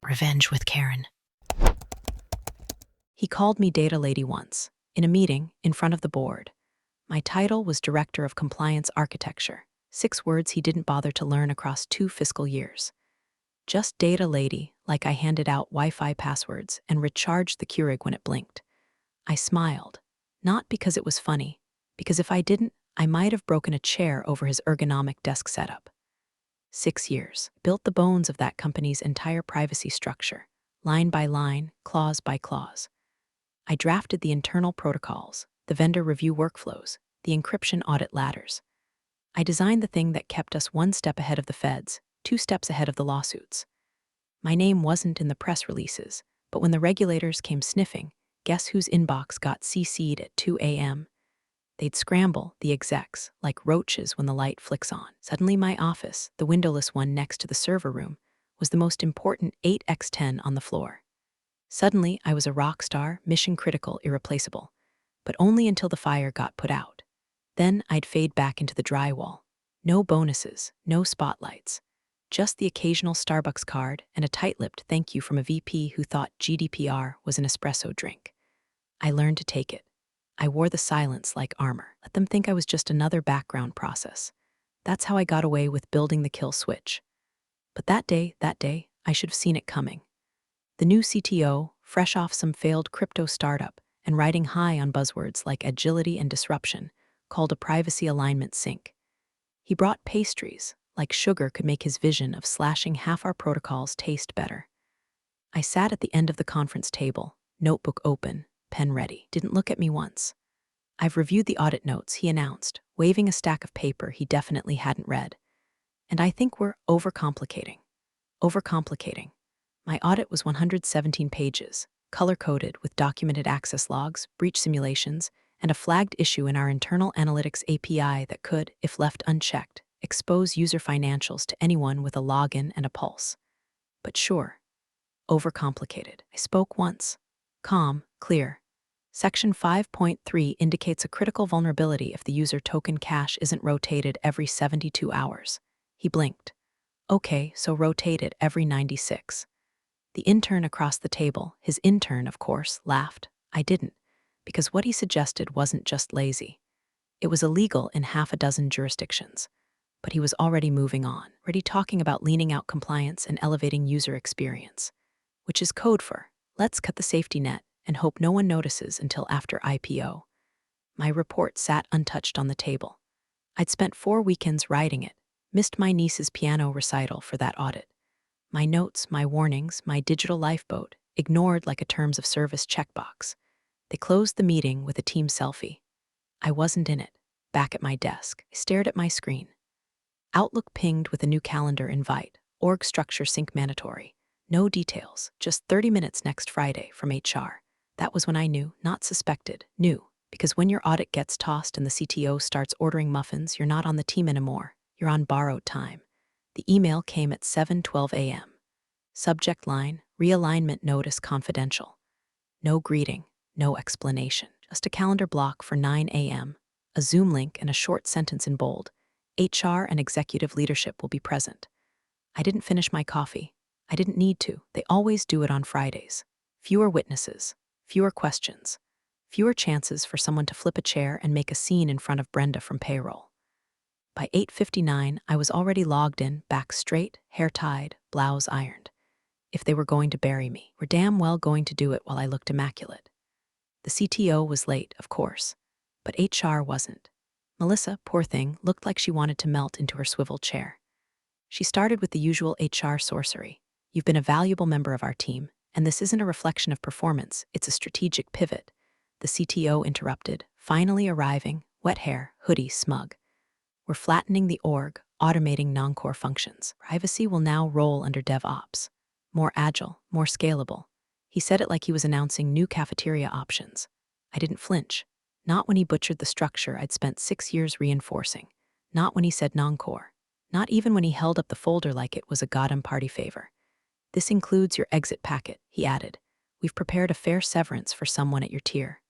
Revenge with Karen. He called me data lady once, in a meeting in front of the board. My title was Director of Compliance Architecture, 6 words he didn't bother to learn across 2 fiscal years. Just data lady, like I handed out Wi-Fi passwords and recharged the Keurig when it blinked. I smiled, not because it was funny, because if I didn't, I might have broken a chair over his ergonomic desk setup. 6 years, built the bones of that company's entire privacy structure, line by line, clause by clause. I drafted the internal protocols, the vendor review workflows, the encryption audit ladders. I designed the thing that kept us 1 step ahead of the feds, 2 steps ahead of the lawsuits. My name wasn't in the press releases, but when the regulators came sniffing, guess whose inbox got CC'd at 2 a.m.? They'd scramble, the execs, like roaches when the light flicks on. Suddenly my office, the windowless one next to the server room, was the most important 8x10 on the floor. Suddenly, I was a rock star, mission-critical, irreplaceable. But only until the fire got put out. Then I'd fade back into the drywall. No bonuses, no spotlights. Just the occasional Starbucks card and a tight-lipped thank you from a VP who thought GDPR was an espresso drink. I learned to take it. I wore the silence like armor. Let them think I was just another background process. That's how I got away with building the kill switch. But that day, I should have seen it coming. The new CTO, fresh off some failed crypto startup and riding high on buzzwords like agility and disruption, called a privacy alignment sync. He brought pastries, like sugar could make his vision of slashing half our protocols taste better. I sat at the end of the conference table, notebook open, pen ready. Didn't look at me once. I've reviewed the audit notes, he announced, waving a stack of paper he definitely hadn't read. And I think we're overcomplicating. Overcomplicating. My audit was 117 pages, color-coded with documented access logs, breach simulations, and a flagged issue in our internal analytics API that could, if left unchecked, expose user financials to anyone with a login and a pulse. But sure, overcomplicated. I spoke once. Calm, clear. Section 5.3 indicates a critical vulnerability if the user token cache isn't rotated every 72 hours. He blinked. Okay, so rotate it every 96. The intern across the table, his intern, of course, laughed. I didn't, because what he suggested wasn't just lazy. It was illegal in half a dozen jurisdictions. But he was already moving on, already talking about leaning out compliance and elevating user experience, which is code for, let's cut the safety net and hope no one notices until after IPO. My report sat untouched on the table. I'd spent 4 weekends writing it, missed my niece's piano recital for that audit. My notes, my warnings, my digital lifeboat, ignored like a terms of service checkbox. They closed the meeting with a team selfie. I wasn't in it. Back at my desk, I stared at my screen. Outlook pinged with a new calendar invite, org structure sync mandatory. No details, just 30 minutes next Friday from HR. That was when I knew, not suspected, knew. Because when your audit gets tossed and the CTO starts ordering muffins, you're not on the team anymore. You're on borrowed time. The email came at 7:12 a.m. Subject line, realignment notice confidential. No greeting, no explanation. Just a calendar block for 9 a.m., a Zoom link and a short sentence in bold. HR and executive leadership will be present. I didn't finish my coffee. I didn't need to. They always do it on Fridays. Fewer witnesses, fewer questions, fewer chances for someone to flip a chair and make a scene in front of Brenda from payroll. By 8:59, I was already logged in, back straight, hair tied, blouse ironed. If they were going to bury me, were damn well going to do it while I looked immaculate. The CTO was late, of course, but HR wasn't. Melissa, poor thing, looked like she wanted to melt into her swivel chair. She started with the usual HR sorcery. You've been a valuable member of our team, and this isn't a reflection of performance, it's a strategic pivot. The CTO interrupted, finally arriving, wet hair, hoodie, smug. We're flattening the org, automating non-core functions. Privacy will now roll under DevOps. More agile, more scalable. He said it like he was announcing new cafeteria options. I didn't flinch. Not when he butchered the structure I'd spent 6 years reinforcing. Not when he said non-core. Not even when he held up the folder like it was a goddamn party favor. This includes your exit packet, he added. We've prepared a fair severance for someone at your tier.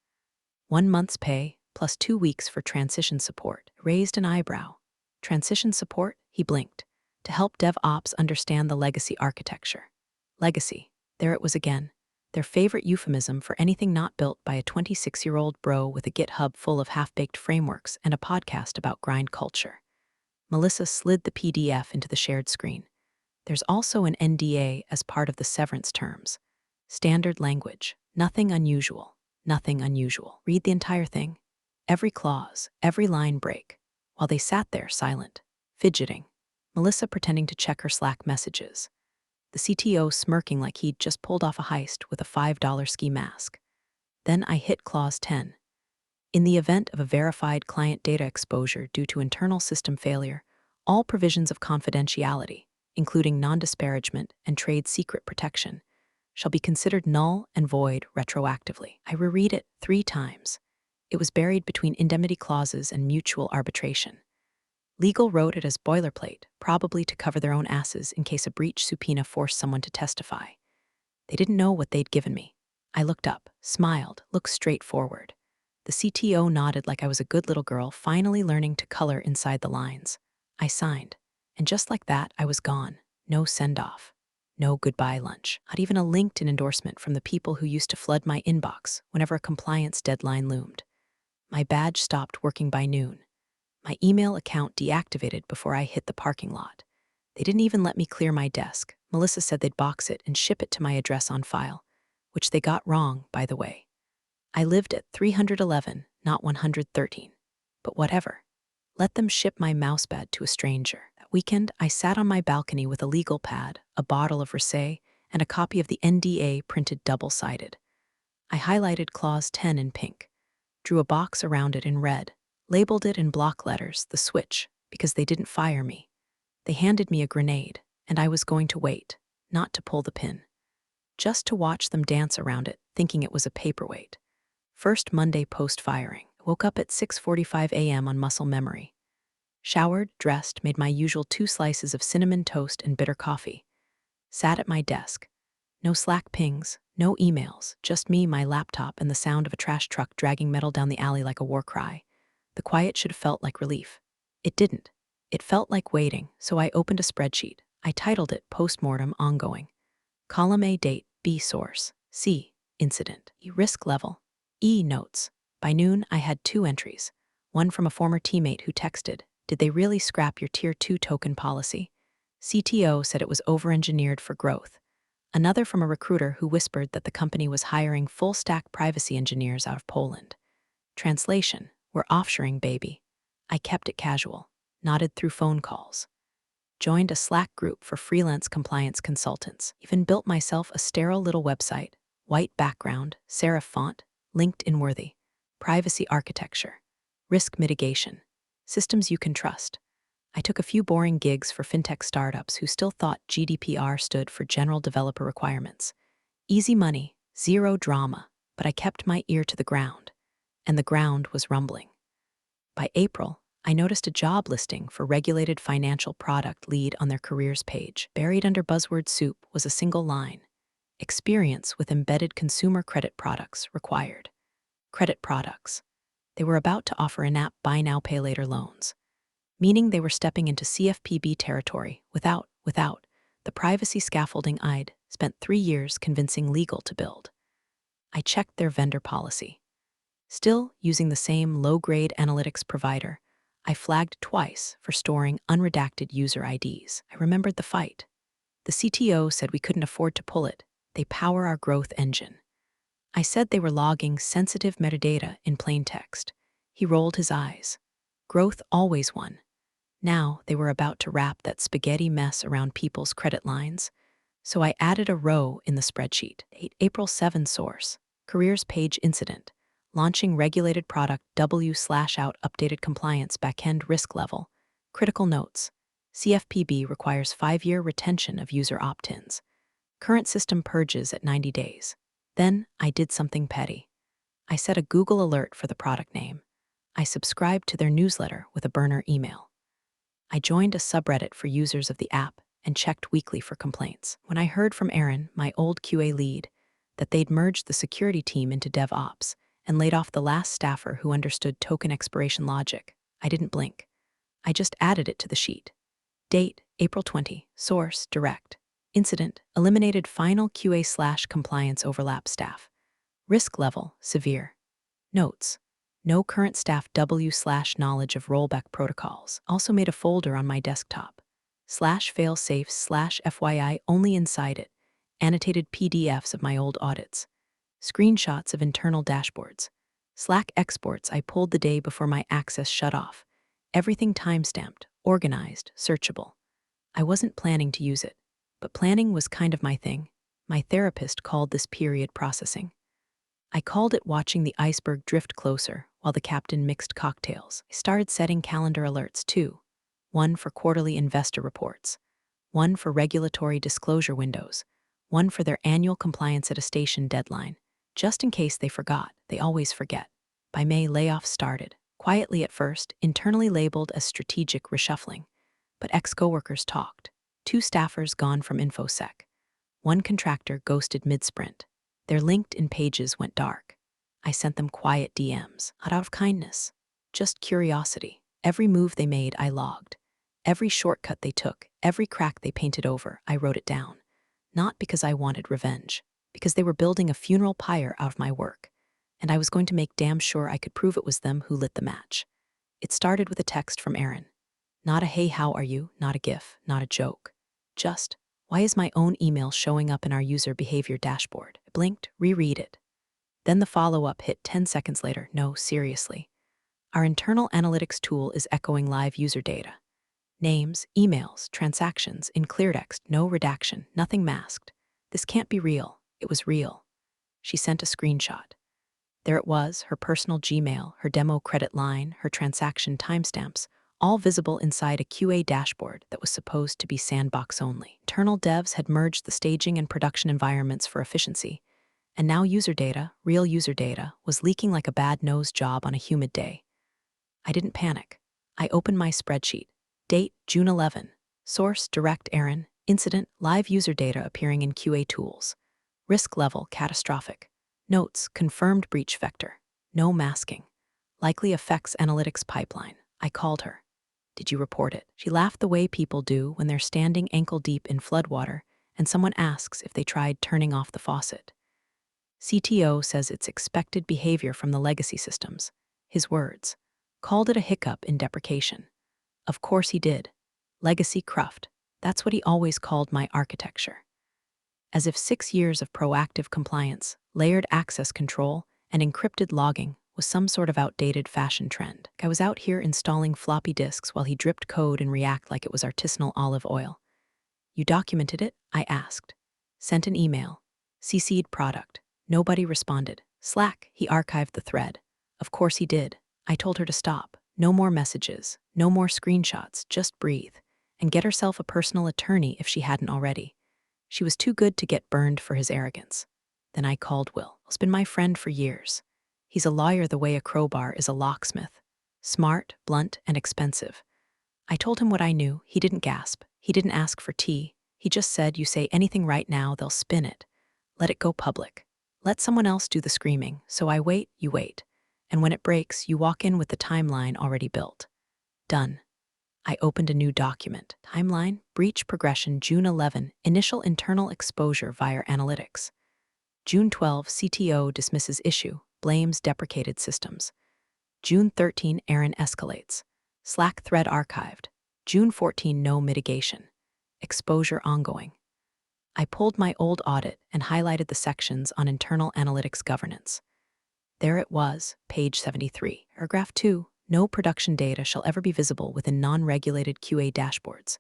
1 month's pay, plus 2 weeks for transition support. Raised an eyebrow. Transition support? He blinked. To help DevOps understand the legacy architecture. Legacy. There it was again. Their favorite euphemism for anything not built by a 26-year-old bro with a GitHub full of half-baked frameworks and a podcast about grind culture. Melissa slid the PDF into the shared screen. There's also an NDA as part of the severance terms. Standard language. Nothing unusual. Nothing unusual. Read the entire thing. Every clause, every line break. While they sat there silent, fidgeting, Melissa pretending to check her Slack messages. The CTO smirking like he'd just pulled off a heist with a $5 ski mask. Then I hit clause 10. In the event of a verified client data exposure due to internal system failure, all provisions of confidentiality, including non-disparagement and trade secret protection, shall be considered null and void retroactively. I reread it 3 times. It was buried between indemnity clauses and mutual arbitration. Legal wrote it as boilerplate, probably to cover their own asses in case a breach subpoena forced someone to testify. They didn't know what they'd given me. I looked up, smiled, looked straight forward. The CTO nodded like I was a good little girl finally learning to color inside the lines. I signed, and just like that, I was gone. No send-off. No goodbye lunch. Not even a LinkedIn endorsement from the people who used to flood my inbox whenever a compliance deadline loomed. My badge stopped working by noon. My email account deactivated before I hit the parking lot. They didn't even let me clear my desk. Melissa said they'd box it and ship it to my address on file, which they got wrong, by the way. I lived at 311, not 113. But whatever. Let them ship my mousepad to a stranger. That weekend, I sat on my balcony with a legal pad, a bottle of Rosé, and a copy of the NDA printed double-sided. I highlighted clause 10 in pink, drew a box around it in red, labeled it in block letters, the switch, because they didn't fire me. They handed me a grenade, and I was going to wait, not to pull the pin. Just to watch them dance around it, thinking it was a paperweight. First Monday post-firing. Woke up at 6:45 a.m. on muscle memory. Showered, dressed, made my usual 2 slices of cinnamon toast and bitter coffee. Sat at my desk. No Slack pings, no emails, just me, my laptop, and the sound of a trash truck dragging metal down the alley like a war cry. The quiet should have felt like relief. It didn't. It felt like waiting, so I opened a spreadsheet. I titled it Postmortem Ongoing. Column A date, B source, C incident, E risk level, E notes. By noon, I had 2 entries. One from a former teammate who texted, "Did they really scrap your Tier 2 token policy?" CTO said it was over-engineered for growth. Another from a recruiter who whispered that the company was hiring full-stack privacy engineers out of Poland. Translation: we're offshoring, baby. I kept it casual, nodded through phone calls. Joined a Slack group for freelance compliance consultants. Even built myself a sterile little website, white background, serif font, LinkedIn worthy. Privacy architecture, risk mitigation, systems you can trust. I took a few boring gigs for Fintech startups who still thought GDPR stood for General Developer Requirements. Easy money, zero drama, but I kept my ear to the ground. And the ground was rumbling. By April, I noticed a job listing for regulated financial product lead on their careers page. Buried under buzzword soup was a single line: experience with embedded consumer credit products required. Credit products. They were about to offer in-app buy now, pay later loans, meaning they were stepping into CFPB territory without the privacy scaffolding I'd spent 3 years convincing legal to build. I checked their vendor policy. Still using the same low-grade analytics provider, I flagged twice for storing unredacted user IDs. I remembered the fight. The CTO said we couldn't afford to pull it. They power our growth engine. I said they were logging sensitive metadata in plain text. He rolled his eyes. Growth always won. Now they were about to wrap that spaghetti mess around people's credit lines. So I added a row in the spreadsheet. April 7 source, careers page incident, launching regulated product W/out updated compliance backend risk level. Critical notes. CFPB requires 5-year retention of user opt-ins. Current system purges at 90 days. Then I did something petty. I set a Google alert for the product name. I subscribed to their newsletter with a burner email. I joined a subreddit for users of the app and checked weekly for complaints. When I heard from Aaron, my old QA lead, that they'd merged the security team into DevOps and laid off the last staffer who understood token expiration logic, I didn't blink. I just added it to the sheet. Date, April 20. Source, direct. Incident, eliminated final QA/compliance overlap staff. Risk level, severe. Notes, no current staff W/knowledge of rollback protocols. Also made a folder on my desktop. /failsafe/FYI only inside it. Annotated PDFs of my old audits. Screenshots of internal dashboards. Slack exports I pulled the day before my access shut off. Everything timestamped, organized, searchable. I wasn't planning to use it, but planning was kind of my thing. My therapist called this period processing. I called it watching the iceberg drift closer while the captain mixed cocktails. I started setting calendar alerts too. One for quarterly investor reports, one for regulatory disclosure windows, one for their annual compliance attestation deadline. Just in case they forgot, they always forget. By May, layoffs started. Quietly at first, internally labeled as strategic reshuffling. But ex-coworkers talked. 2 staffers gone from InfoSec. 1 contractor ghosted mid-sprint. Their LinkedIn pages went dark. I sent them quiet DMs, not out of kindness, just curiosity. Every move they made, I logged. Every shortcut they took, every crack they painted over, I wrote it down. Not because I wanted revenge, because they were building a funeral pyre out of my work, and I was going to make damn sure I could prove it was them who lit the match. It started with a text from Aaron. Not a "hey, how are you?" Not a gif, not a joke. Just, why is my own email showing up in our user behavior dashboard? I blinked, reread it. Then the follow-up hit 10 seconds later. No, seriously. Our internal analytics tool is echoing live user data. Names, emails, transactions, in clear text, no redaction, nothing masked. This can't be real. It was real. She sent a screenshot. There it was, her personal Gmail, her demo credit line, her transaction timestamps, all visible inside a QA dashboard that was supposed to be sandbox only. Internal devs had merged the staging and production environments for efficiency, and now user data, real user data, was leaking like a bad nose job on a humid day. I didn't panic. I opened my spreadsheet. Date, June 11. Source, direct Aaron. Incident, live user data appearing in QA tools. Risk level, catastrophic. Notes, confirmed breach vector. No masking. Likely affects analytics pipeline. I called her. Did you report it? She laughed the way people do when they're standing ankle-deep in floodwater and someone asks if they tried turning off the faucet. CTO says it's expected behavior from the legacy systems. His words. Called it a hiccup in deprecation. Of course he did. Legacy cruft. That's what he always called my architecture. As if 6 years of proactive compliance, layered access control, and encrypted logging was some sort of outdated fashion trend. I was out here installing floppy disks while he dripped code in React like it was artisanal olive oil. You documented it? I asked. Sent an email. CC'd product. Nobody responded. Slack, he archived the thread. Of course he did. I told her to stop. No more messages. No more screenshots. Just breathe. And get herself a personal attorney if she hadn't already. She was too good to get burned for his arrogance. Then I called Will. He's been my friend for years. He's a lawyer the way a crowbar is a locksmith. Smart, blunt, and expensive. I told him what I knew. He didn't gasp. He didn't ask for tea. He just said, you say anything right now, they'll spin it. Let it go public. Let someone else do the screaming. So I wait, you wait. And when it breaks, you walk in with the timeline already built. Done. I opened a new document. Timeline, breach progression, June 11, initial internal exposure via analytics. June 12, CTO dismisses issue, blames deprecated systems. June 13, Aaron escalates. Slack thread archived. June 14, no mitigation. Exposure ongoing. I pulled my old audit and highlighted the sections on internal analytics governance. There it was, page 73. Paragraph 2, no production data shall ever be visible within non-regulated QA dashboards.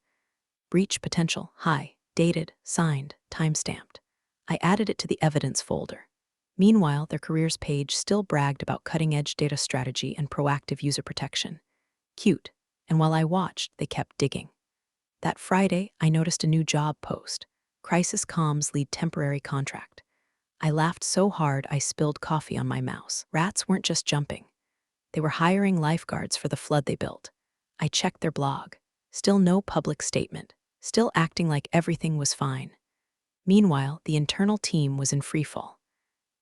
Breach potential, high, dated, signed, timestamped. I added it to the evidence folder. Meanwhile, their careers page still bragged about cutting-edge data strategy and proactive user protection. Cute. And while I watched, they kept digging. That Friday, I noticed a new job post. Crisis Comms lead temporary contract. I laughed so hard I spilled coffee on my mouse. Rats weren't just jumping. They were hiring lifeguards for the flood they built. I checked their blog. Still no public statement. Still acting like everything was fine. Meanwhile, the internal team was in freefall.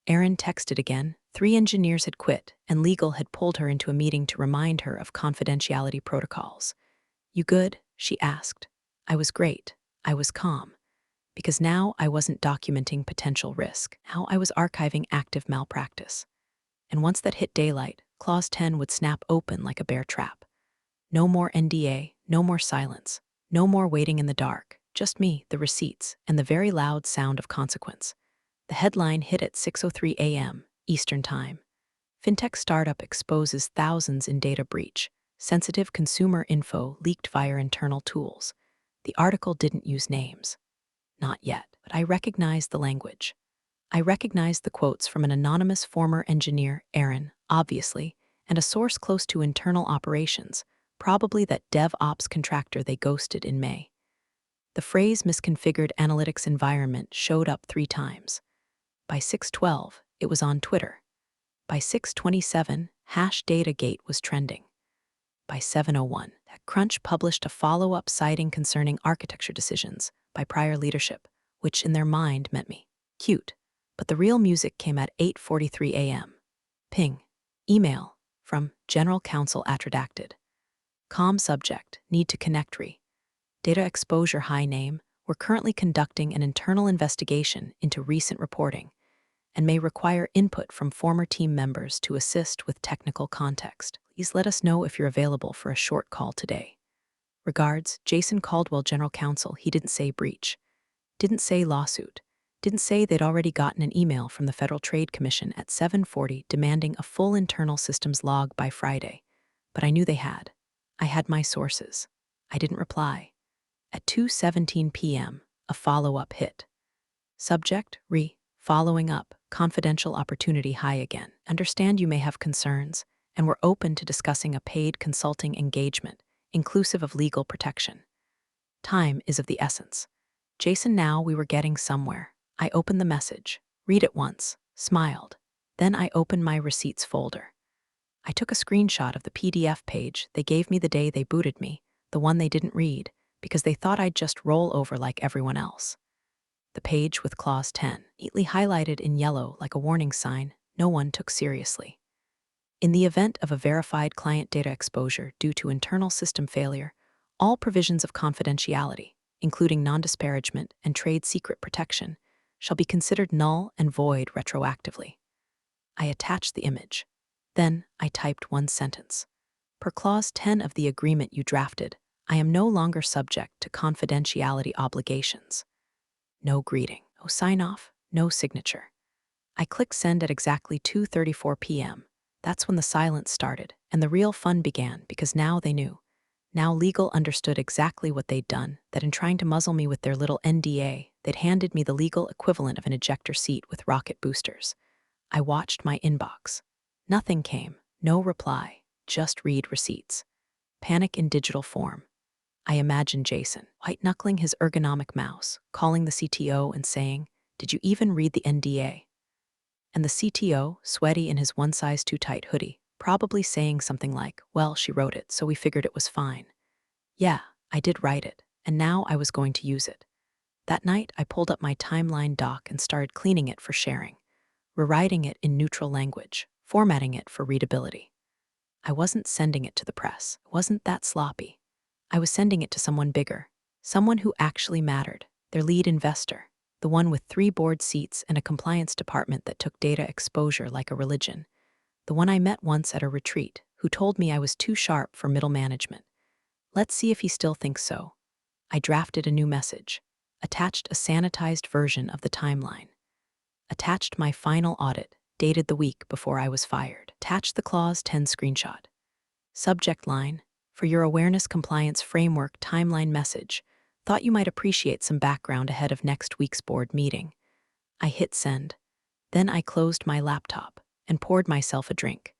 Aaron texted again. 3 engineers had quit, and legal had pulled her into a meeting to remind her of confidentiality protocols. You good? She asked. I was great. I was calm. because now I wasn't documenting potential risk. Now I was archiving active malpractice. And once that hit daylight, Clause 10 would snap open like a bear trap. No more NDA, no more silence, no more waiting in the dark, just me, the receipts, and the very loud sound of consequence. The headline hit at 6:03 a.m. Eastern Time. Fintech startup exposes thousands in data breach. Sensitive consumer info leaked via internal tools. The article didn't use names. Not yet, but I recognized the language. I recognized the quotes from an anonymous former engineer, Aaron, obviously, and a source close to internal operations, probably that DevOps contractor they ghosted in May. The phrase misconfigured analytics environment showed up 3 times. By 6:12, it was on Twitter. By 6:27, #Datagate was trending. By 7:01, TechCrunch published a follow-up citing concerning architecture decisions by prior leadership, which in their mind meant me. Cute. But the real music came at 8:43 a.m. Ping. Email from General Counsel @redacted. Com subject, need to connect re. Data exposure high name, we're currently conducting an internal investigation into recent reporting and may require input from former team members to assist with technical context. Please let us know if you're available for a short call today. Regards, Jason Caldwell, General Counsel. He didn't say breach, didn't say lawsuit, didn't say they'd already gotten an email from the Federal Trade Commission at 7:40 demanding a full internal systems log by Friday, but I knew they had. I had my sources. I didn't reply. At 2:17 p.m., a follow-up hit. Subject, following up, confidential opportunity high again. Understand you may have concerns, and we're open to discussing a paid consulting engagement, inclusive of legal protection. Time is of the essence. Jason, now we were getting somewhere. I opened the message, read it once, smiled. Then I opened my receipts folder. I took a screenshot of the PDF page they gave me the day they booted me, the one they didn't read, because they thought I'd just roll over like everyone else. The page with Clause 10, neatly highlighted in yellow like a warning sign, no one took seriously. In the event of a verified client data exposure due to internal system failure, all provisions of confidentiality, including non-disparagement and trade secret protection, shall be considered null and void retroactively. I attached the image. Then I typed one sentence. Per Clause 10 of the agreement you drafted, I am no longer subject to confidentiality obligations. No greeting, no sign-off, no signature. I clicked send at exactly 2:34 p.m. That's when the silence started, and the real fun began because now they knew. Now legal understood exactly what they'd done, that in trying to muzzle me with their little NDA, they'd handed me the legal equivalent of an ejector seat with rocket boosters. I watched my inbox. Nothing came, no reply, just read receipts. Panic in digital form. I imagined Jason, white-knuckling his ergonomic mouse, calling the CTO and saying, "Did you even read the NDA?" And the CTO, sweaty in his one-size-too-tight hoodie, probably saying something like, "Well, she wrote it, so we figured it was fine." Yeah, I did write it, and now I was going to use it. That night, I pulled up my timeline doc and started cleaning it for sharing, rewriting it in neutral language, formatting it for readability. I wasn't sending it to the press. It wasn't that sloppy. I was sending it to someone bigger, someone who actually mattered, their lead investor, the one with 3 board seats and a compliance department that took data exposure like a religion, the one I met once at a retreat, who told me I was too sharp for middle management. Let's see if he still thinks so. I drafted a new message, attached a sanitized version of the timeline, attached my final audit, dated the week before I was fired, attached the Clause 10 screenshot. Subject line, for your awareness compliance framework timeline message, thought you might appreciate some background ahead of next week's board meeting. I hit send. Then I closed my laptop and poured myself a drink.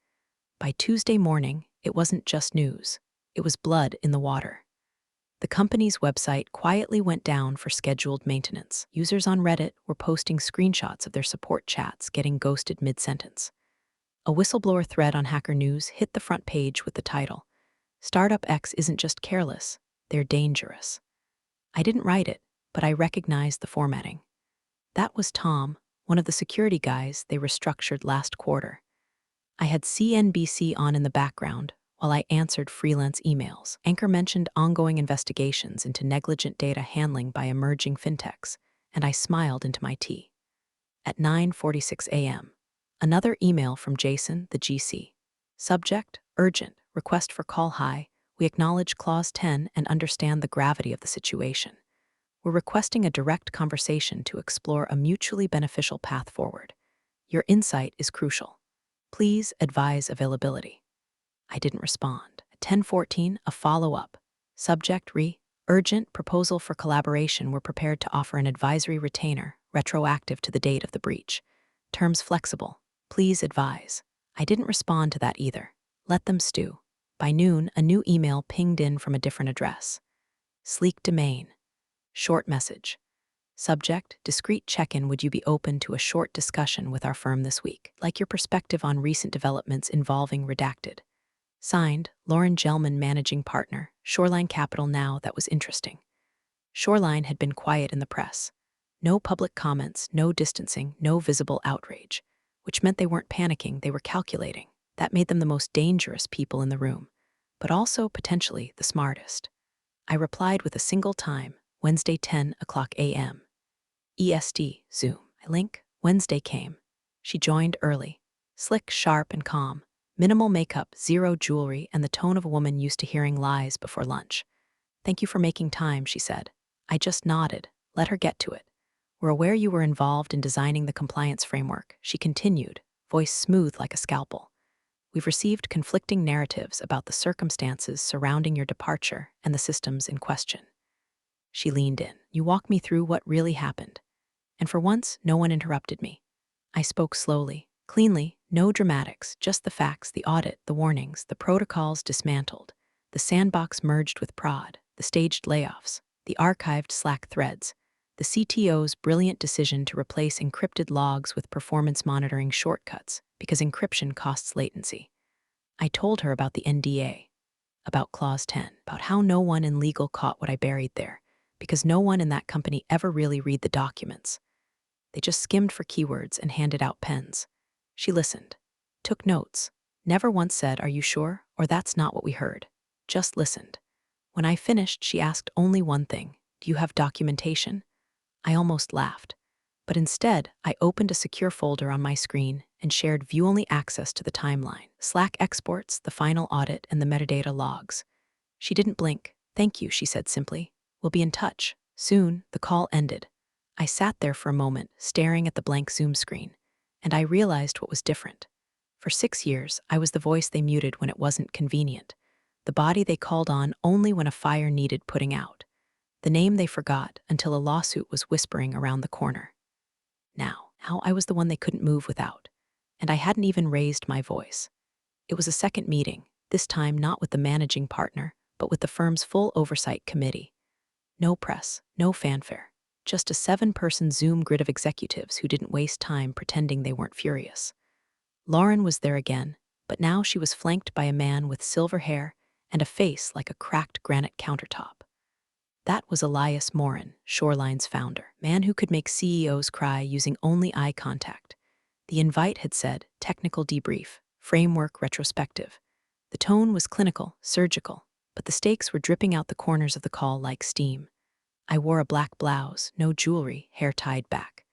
By Tuesday morning, it wasn't just news. It was blood in the water. The company's website quietly went down for scheduled maintenance. Users on Reddit were posting screenshots of their support chats getting ghosted mid-sentence. A whistleblower thread on Hacker News hit the front page with the title, "Startup X isn't just careless, they're dangerous." I didn't write it, but I recognized the formatting. That was Tom, one of the security guys they restructured last quarter. I had CNBC on in the background while I answered freelance emails. Anchor mentioned ongoing investigations into negligent data handling by emerging fintechs, and I smiled into my tea. At 9:46 a.m., another email from Jason, the GC. Subject, urgent, request for call high. We acknowledge Clause 10 and understand the gravity of the situation. We're requesting a direct conversation to explore a mutually beneficial path forward. Your insight is crucial. Please advise availability. I didn't respond. At 10:14, a follow-up. Subject, urgent, proposal for collaboration. We're prepared to offer an advisory retainer, retroactive to the date of the breach. Terms flexible. Please advise. I didn't respond to that either. Let them stew. By noon, a new email pinged in from a different address. Sleek domain. Short message. Subject, discreet check-in. Would you be open to a short discussion with our firm this week? Like your perspective on recent developments involving redacted. Signed, Lauren Gelman, Managing Partner, Shoreline Capital. Now that was interesting. Shoreline had been quiet in the press. No public comments, no distancing, no visible outrage, which meant they weren't panicking, they were calculating. That made them the most dangerous people in the room, but also potentially the smartest. I replied with a single time, Wednesday 10 o'clock a.m. EST, Zoom. I link, Wednesday came. She joined early. Slick, sharp, and calm. Minimal makeup, zero jewelry, and the tone of a woman used to hearing lies before lunch. Thank you for making time, she said. I just nodded. Let her get to it. We're aware you were involved in designing the compliance framework, she continued, voice smooth like a scalpel. We've received conflicting narratives about the circumstances surrounding your departure and the systems in question. She leaned in. You walk me through what really happened. And for once, no one interrupted me. I spoke slowly, cleanly, no dramatics, just the facts, the audit, the warnings, the protocols dismantled, the sandbox merged with prod, the staged layoffs, the archived Slack threads, the CTO's brilliant decision to replace encrypted logs with performance monitoring shortcuts because encryption costs latency. I told her about the NDA, about Clause 10, about how no one in legal caught what I buried there, because no one in that company ever really read the documents. They just skimmed for keywords and handed out pens. She listened, took notes, never once said, "Are you sure?" or "That's not what we heard." Just listened. When I finished, she asked only one thing. Do you have documentation? I almost laughed. But instead, I opened a secure folder on my screen and shared view-only access to the timeline, Slack exports, the final audit, and the metadata logs. She didn't blink. Thank you, she said simply. We'll be in touch. Soon, the call ended. I sat there for a moment, staring at the blank Zoom screen, and I realized what was different. For 6 years, I was the voice they muted when it wasn't convenient, the body they called on only when a fire needed putting out, the name they forgot until a lawsuit was whispering around the corner. Now I was the one they couldn't move without, and I hadn't even raised my voice. It was a second meeting, this time not with the managing partner, but with the firm's full oversight committee. No press, no fanfare, just a 7-person Zoom grid of executives who didn't waste time pretending they weren't furious. Lauren was there again, but now she was flanked by a man with silver hair and a face like a cracked granite countertop. That was Elias Morin, Shoreline's founder, man who could make CEOs cry using only eye contact. The invite had said, technical debrief, framework retrospective. The tone was clinical, surgical, but the stakes were dripping out the corners of the call like steam. I wore a black blouse, no jewelry, hair tied back.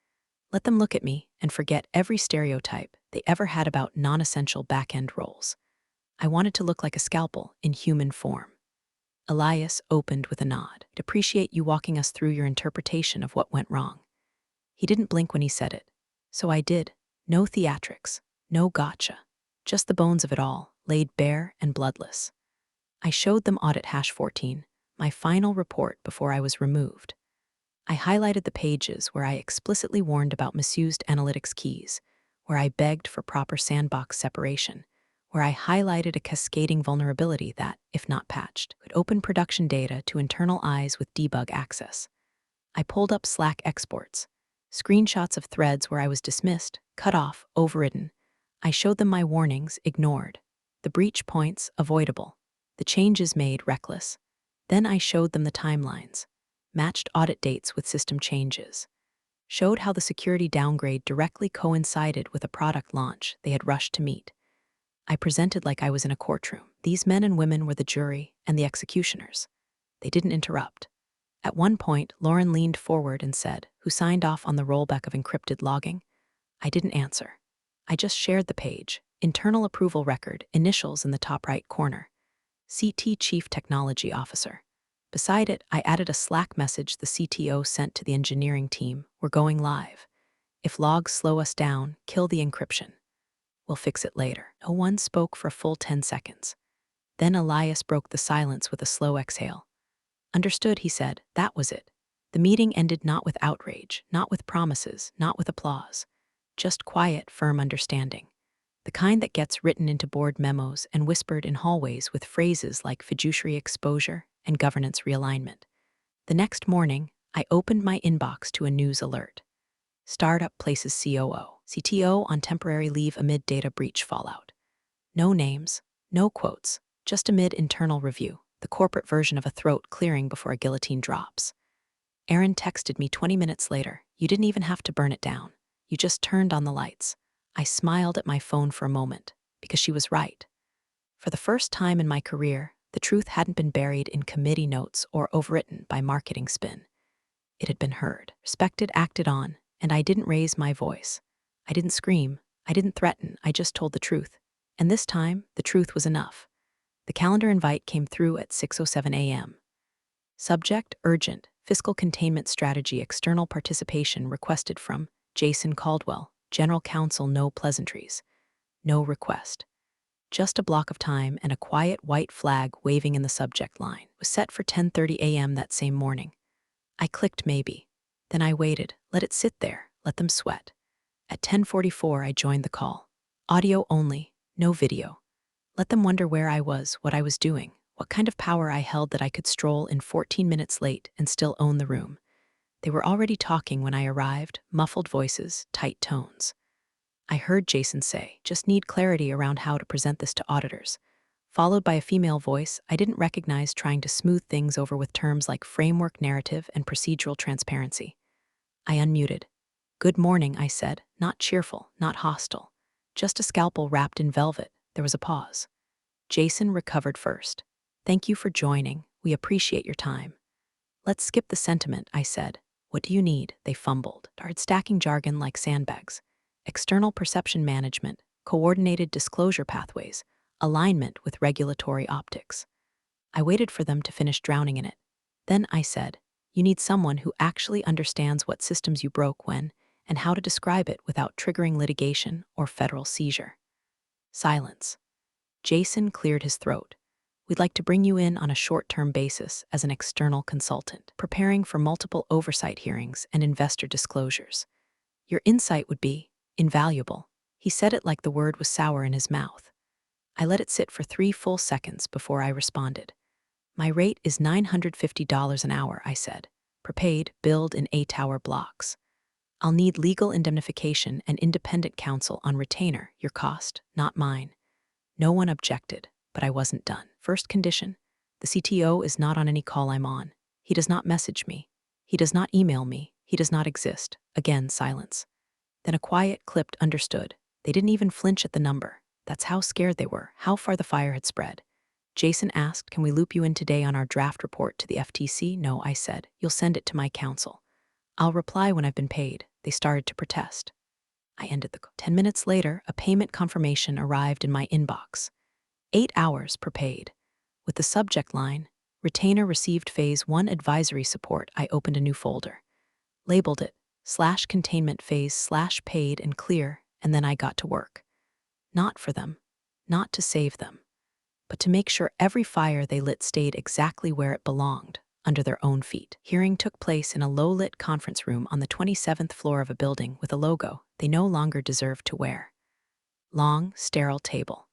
Let them look at me and forget every stereotype they ever had about non-essential back-end roles. I wanted to look like a scalpel in human form. Elias opened with a nod. I'd appreciate you walking us through your interpretation of what went wrong. He didn't blink when he said it, so I did. No theatrics, no gotcha, just the bones of it all, laid bare and bloodless. I showed them audit hash 14, my final report before I was removed. I highlighted the pages where I explicitly warned about misused analytics keys, where I begged for proper sandbox separation, where I highlighted a cascading vulnerability that, if not patched, could open production data to internal eyes with debug access. I pulled up Slack exports, screenshots of threads where I was dismissed, cut off, overridden. I showed them my warnings, ignored, the breach points, avoidable, the changes made, reckless. Then I showed them the timelines, matched audit dates with system changes, showed how the security downgrade directly coincided with a product launch they had rushed to meet. I presented like I was in a courtroom. These men and women were the jury and the executioners. They didn't interrupt. At one point, Lauren leaned forward and said, "Who signed off on the rollback of encrypted logging?" I didn't answer. I just shared the page. Internal approval record, initials in the top right corner. CT Chief Technology Officer. Beside it, I added a Slack message the CTO sent to the engineering team. "We're going live. If logs slow us down, kill the encryption. We'll fix it later." No one spoke for a full 10 seconds. Then Elias broke the silence with a slow exhale. "Understood," he said. That was it. The meeting ended not with outrage, not with promises, not with applause. Just quiet, firm understanding. The kind that gets written into board memos and whispered in hallways with phrases like fiduciary exposure and governance realignment. The next morning, I opened my inbox to a news alert. Startup places CTO on temporary leave amid data breach fallout. No names, no quotes, just amid internal review, the corporate version of a throat clearing before a guillotine drops. Aaron texted me 20 minutes later. "You didn't even have to burn it down. You just turned on the lights." I smiled at my phone for a moment, because she was right. For the first time in my career, the truth hadn't been buried in committee notes or overwritten by marketing spin. It had been heard, respected, acted on, and I didn't raise my voice. I didn't scream. I didn't threaten. I just told the truth. And this time, the truth was enough. The calendar invite came through at 6:07 a.m. Subject: urgent, fiscal containment strategy, external participation requested from Jason Caldwell, General Counsel. No pleasantries. No request. Just a block of time and a quiet white flag waving in the subject line. It was set for 10:30 a.m. that same morning. I clicked maybe. Then I waited, let it sit there, let them sweat. At 10:44 I joined the call. Audio only, no video. Let them wonder where I was, what I was doing, what kind of power I held that I could stroll in 14 minutes late and still own the room. They were already talking when I arrived, muffled voices, tight tones. I heard Jason say, "Just need clarity around how to present this to auditors," followed by a female voice I didn't recognize trying to smooth things over with terms like framework narrative and procedural transparency. I unmuted. "Good morning," I said, not cheerful, not hostile. Just a scalpel wrapped in velvet. There was a pause. Jason recovered first. "Thank you for joining. We appreciate your time." "Let's skip the sentiment," I said. "What do you need?" They fumbled, started stacking jargon like sandbags. External perception management, coordinated disclosure pathways, alignment with regulatory optics. I waited for them to finish drowning in it. Then I said, "You need someone who actually understands what systems you broke when and how to describe it without triggering litigation or federal seizure." Silence. Jason cleared his throat. "We'd like to bring you in on a short-term basis as an external consultant, preparing for multiple oversight hearings and investor disclosures. Your insight would be invaluable." He said it like the word was sour in his mouth. I let it sit for 3 full seconds before I responded. "My rate is $950 an hour," I said. "Prepaid, billed in 8-hour blocks. I'll need legal indemnification and independent counsel on retainer, your cost, not mine." No one objected, but I wasn't done. "First condition: the CTO is not on any call I'm on. He does not message me. He does not email me. He does not exist." Again, silence. Then a quiet, clipped "understood." They didn't even flinch at the number. That's how scared they were, how far the fire had spread. Jason asked, "Can we loop you in today on our draft report to the FTC?" "No," I said. "You'll send it to my counsel. I'll reply when I've been paid." They started to protest. I ended the call. 10 minutes later, a payment confirmation arrived in my inbox. 8 hours prepaid. With the subject line, "Retainer received Phase 1 advisory support." I opened a new folder. Labeled it /containment phase /paid and clear, and then I got to work. Not for them, not to save them, but to make sure every fire they lit stayed exactly where it belonged, under their own feet. Hearing took place in a low-lit conference room on the 27th floor of a building with a logo they no longer deserved to wear. Long, sterile table.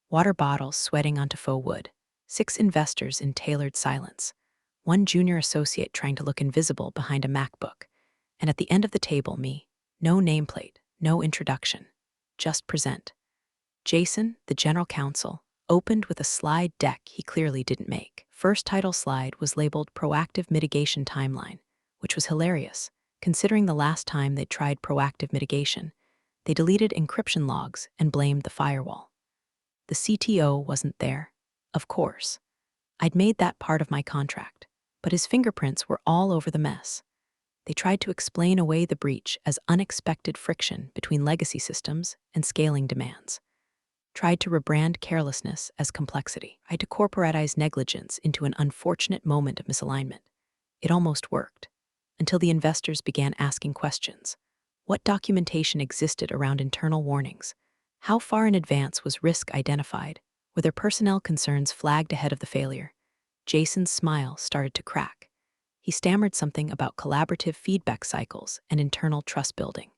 Water bottles sweating onto faux wood. 6 investors in tailored silence. 1 junior associate trying to look invisible behind a MacBook. And at the end of the table, me. No nameplate, no introduction. Just present. Jason, the General Counsel, opened with a slide deck he clearly didn't make. First title slide was labeled Proactive Mitigation Timeline, which was hilarious, considering the last time they'd tried proactive mitigation. They deleted encryption logs and blamed the firewall. The CTO wasn't there. Of course. I'd made that part of my contract. but his fingerprints were all over the mess. They tried to explain away the breach as unexpected friction between legacy systems and scaling demands. Tried to rebrand carelessness as complexity. Tried to corporatize negligence into an unfortunate moment of misalignment. It almost worked, until the investors began asking questions. What documentation existed around internal warnings? How far in advance was risk identified? Were there personnel concerns flagged ahead of the failure? Jason's smile started to crack. He stammered something about collaborative feedback cycles and internal trust building.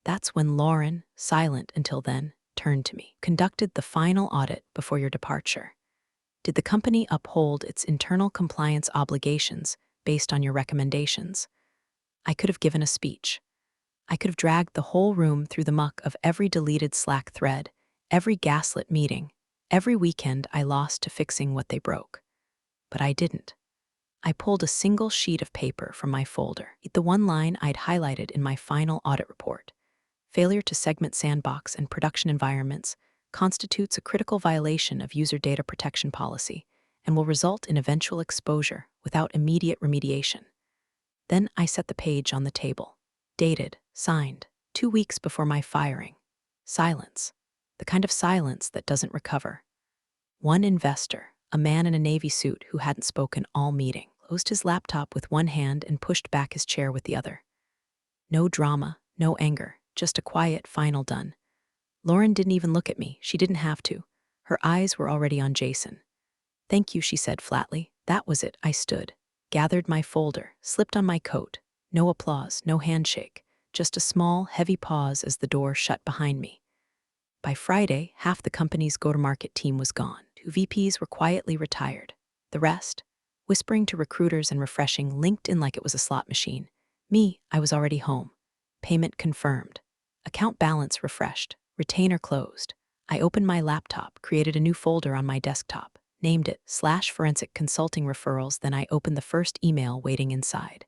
That's when Lauren, silent until then, turned to me. Conducted the final audit before your departure. Did the company uphold its internal compliance obligations based on your recommendations? I could have given a speech. I could have dragged the whole room through the muck of every deleted Slack thread, every gaslit meeting, every weekend I lost to fixing what they broke. But I didn't. I pulled a single sheet of paper from my folder, the one line I'd highlighted in my final audit report. Failure to segment sandbox and production environments constitutes a critical violation of user data protection policy and will result in eventual exposure without immediate remediation. Then I set the page on the table. Dated, signed, 2 weeks before my firing. Silence. The kind of silence that doesn't recover. One investor, a man in a navy suit who hadn't spoken all meeting, closed his laptop with one hand and pushed back his chair with the other. No drama, no anger, just a quiet final done. Lauren didn't even look at me. She didn't have to. Her eyes were already on Jason. Thank you, she said flatly. That was it. I stood, gathered my folder, slipped on my coat. No applause, no handshake, just a small, heavy pause as the door shut behind me. By Friday, half the company's go-to-market team was gone. 2 VPs were quietly retired. The rest, whispering to recruiters and refreshing LinkedIn like it was a slot machine. Me, I was already home. Payment confirmed. Account balance refreshed. Retainer closed. I opened my laptop, created a new folder on my desktop, named it /Forensic Consulting Referrals, then I opened the first email waiting inside.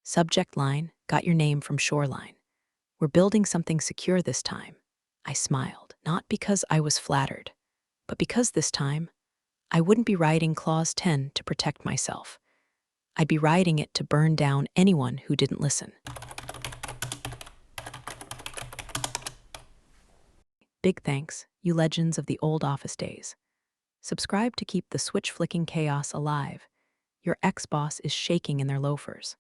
Subject line, got your name from Shoreline. We're building something secure this time. I smiled, not because I was flattered, but because this time, I wouldn't be writing Clause 10 to protect myself. I'd be writing it to burn down anyone who didn't listen. Big thanks, you legends of the old office days. Subscribe to keep the switch-flicking chaos alive. Your ex-boss is shaking in their loafers.